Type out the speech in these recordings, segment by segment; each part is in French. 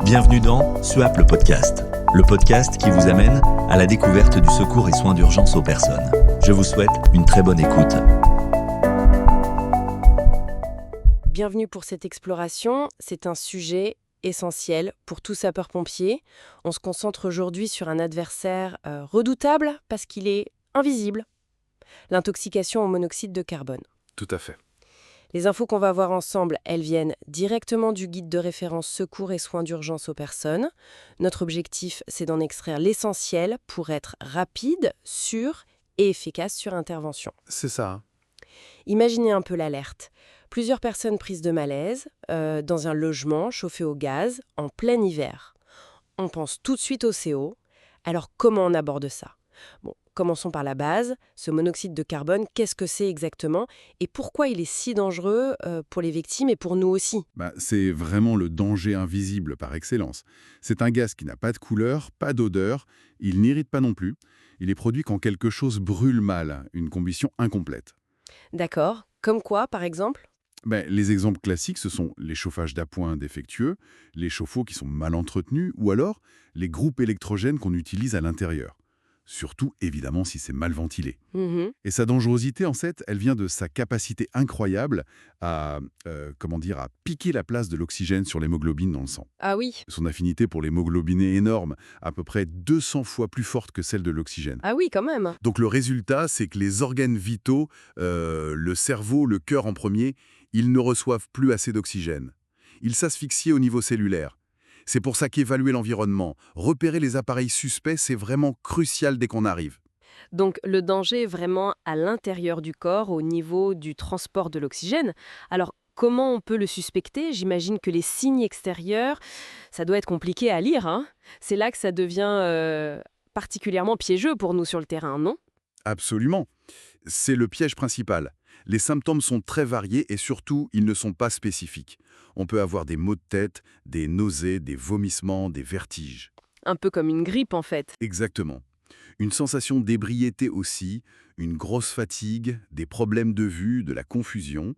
Bienvenue dans SUAP le podcast qui vous amène à la découverte du secours et soins d'urgence aux personnes. Je vous souhaite une très bonne écoute. Bienvenue pour cette exploration. C'est un sujet essentiel pour tout sapeur-pompier. On se concentre aujourd'hui sur un adversaire redoutable parce qu'il est invisible. L'intoxication au monoxyde de carbone. Tout à fait. Les infos qu'on va voir ensemble, elles viennent directement du guide de référence secours et soins d'urgence aux personnes. Notre objectif, c'est d'en extraire l'essentiel pour être rapide, sûr et efficace sur intervention. C'est ça. Imaginez un peu l'alerte. Plusieurs personnes prises de malaise, dans un logement chauffé au gaz, en plein hiver. On pense tout de suite au CO. Alors comment on aborde ça ? Bon, commençons par la base. Ce monoxyde de carbone, qu'est-ce que c'est exactement ? Et pourquoi il est si dangereux pour les victimes et pour nous aussi ? C'est vraiment le danger invisible par excellence. C'est un gaz qui n'a pas de couleur, pas d'odeur, il n'irrite pas non plus. Il est produit quand quelque chose brûle mal, une combustion incomplète. D'accord. Comme quoi, par exemple ? Les exemples classiques, ce sont les chauffages d'appoint défectueux, les chauffe-eau qui sont mal entretenus, ou alors les groupes électrogènes qu'on utilise à l'intérieur. Surtout, évidemment, si c'est mal ventilé. Et sa dangerosité, en fait, elle vient de sa capacité incroyable à piquer la place de l'oxygène sur l'hémoglobine dans le sang. Ah oui. Son affinité pour l'hémoglobine est énorme, à peu près 200 fois plus forte que celle de l'oxygène. Ah oui, quand même. Donc le résultat, c'est que les organes vitaux, le cerveau, le cœur en premier, ils ne reçoivent plus assez d'oxygène. Ils s'asphyxient au niveau cellulaire. C'est pour ça qu'évaluer l'environnement, repérer les appareils suspects, c'est vraiment crucial dès qu'on arrive. Donc le danger est vraiment à l'intérieur du corps, au niveau du transport de l'oxygène. Alors comment on peut le suspecter ? J'imagine que les signes extérieurs, ça doit être compliqué à lire, hein ? C'est là que ça devient particulièrement piégeux pour nous sur le terrain, non ? Absolument. C'est le piège principal. Les symptômes sont très variés et surtout, ils ne sont pas spécifiques. On peut avoir des maux de tête, des nausées, des vomissements, des vertiges. Un peu comme une grippe en fait. Exactement. Une sensation d'ébriété aussi, une grosse fatigue, des problèmes de vue, de la confusion.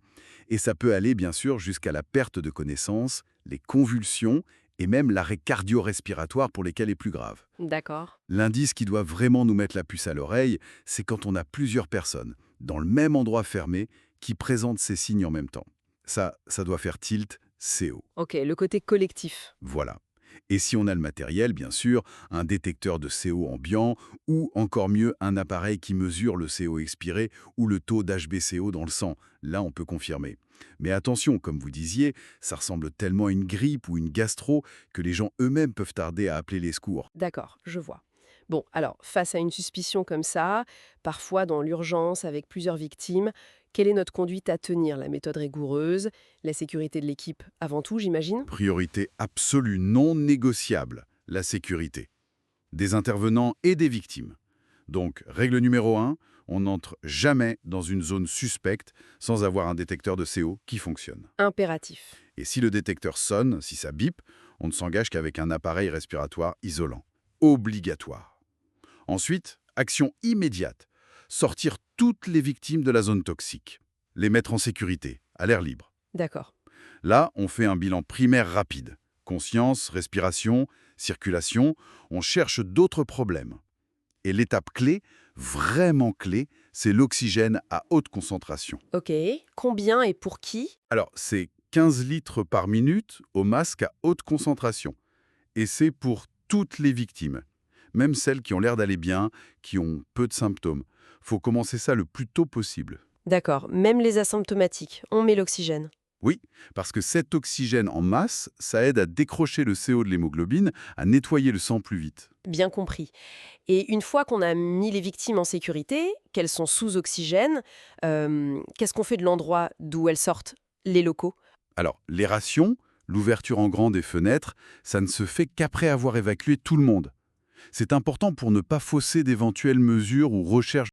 Et ça peut aller bien sûr jusqu'à la perte de connaissance, les convulsions et même l'arrêt cardio-respiratoire pour lesquels est plus grave. D'accord. L'indice qui doit vraiment nous mettre la puce à l'oreille, c'est quand on a plusieurs personnes, dans le même endroit fermé, qui présentent ces signes en même temps. Ça doit faire tilt, CO. Ok, le côté collectif. Voilà. Et si on a le matériel, bien sûr, un détecteur de CO ambiant ou encore mieux un appareil qui mesure le CO expiré ou le taux d'HbCO dans le sang, là on peut confirmer. Mais attention, comme vous disiez, ça ressemble tellement à une grippe ou une gastro que les gens eux-mêmes peuvent tarder à appeler les secours. D'accord, je vois. Bon, alors, face à une suspicion comme ça, parfois dans l'urgence avec plusieurs victimes, quelle est notre conduite à tenir ? La méthode rigoureuse, la sécurité de l'équipe avant tout, j'imagine ? Priorité absolue non négociable, la sécurité. Des intervenants et des victimes. Donc, règle numéro 1, on n'entre jamais dans une zone suspecte sans avoir un détecteur de CO qui fonctionne. Impératif. Et si le détecteur sonne, si ça bip, on ne s'engage qu'avec un appareil respiratoire isolant. Obligatoire. Ensuite, action immédiate. Sortir toutes les victimes de la zone toxique. Les mettre en sécurité, à l'air libre. D'accord. Là, on fait un bilan primaire rapide. Conscience, respiration, circulation, on cherche d'autres problèmes. Et l'étape clé, vraiment clé, c'est l'oxygène à haute concentration. Ok, combien et pour qui ? Alors, c'est 15 litres par minute au masque à haute concentration. Et c'est pour toutes les victimes, même celles qui ont l'air d'aller bien, qui ont peu de symptômes. Faut commencer ça le plus tôt possible. D'accord, même les asymptomatiques, on met l'oxygène. Oui, parce que cet oxygène en masse, ça aide à décrocher le CO de l'hémoglobine, à nettoyer le sang plus vite. Bien compris. Et une fois qu'on a mis les victimes en sécurité, qu'elles sont sous oxygène, qu'est-ce qu'on fait de l'endroit d'où elles sortent, les locaux ? Alors, l'aération, l'ouverture en grand des fenêtres, ça ne se fait qu'après avoir évacué tout le monde. C'est important pour ne pas fausser d'éventuelles mesures ou recherches